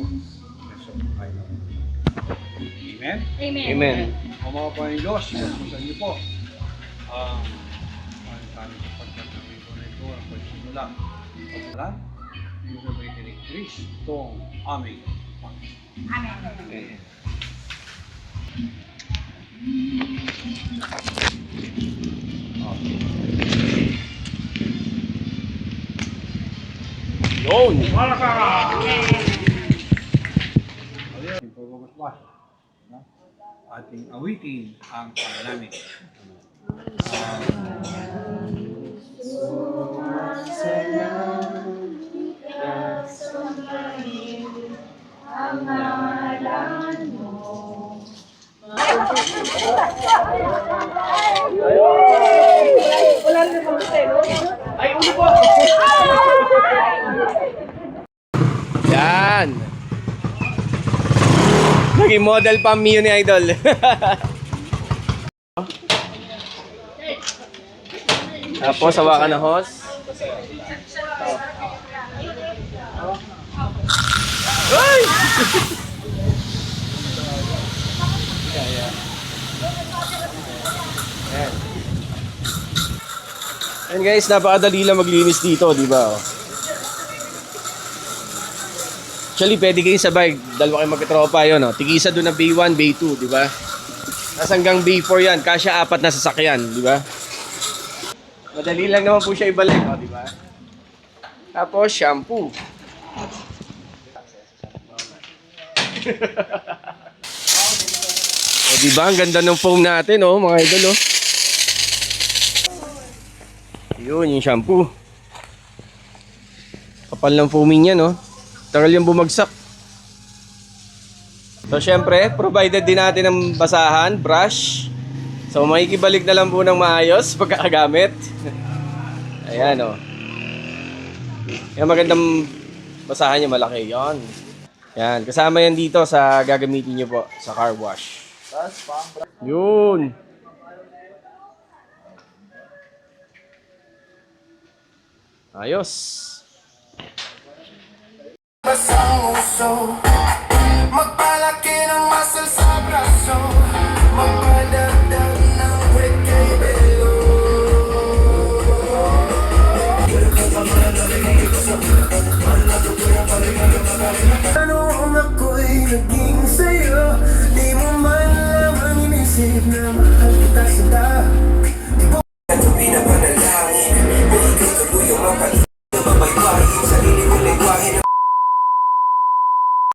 Sa buhay natin. Amen? Amen. O mga Panginoon Diyos, pagpasan niyo po ang tayo sa pagkakawin ko na ito ang pagsimula. Pagpalan, yung gamitin ni Kristong aming Panginoon. Amen. Yun! Ating pagbabatwas, ating awitin ang pangalamit. Yan! Naging model pa Mio ni Idol. Tapos, hawakan na hose. Ay! Ayan guys, napakadali lang maglinis dito, di ba? Actually, pwede kayo sabay. Dalawa kayo magkatropa yun, no? Tigisa doon na Bay 1, Bay 2, di ba? Tapos hanggang Bay 4 yan. Kasya 4 na sasakyan, di ba? Madali lang naman po siya ibalik, no? Di ba? Tapos, shampoo. O, di ba? Ang ganda ng foam natin, oh, mga idol, oh. Yun, yung shampoo. Kapal ng foaming niya, no? Tagal yung bumagsak. So, syempre, provided din natin ng basahan, brush. So, makikibalik na lang po ng maayos pagkakagamit. Ayan, o. Yung magandang basahan niya, malaki. Yan. Yan. Kasama yan dito sa gagamitin niyo po sa car wash. Yun. Ayos. Basang uso, magpalaki ng muscle sa braso, magpadagdag ng weight kay Belo. Ano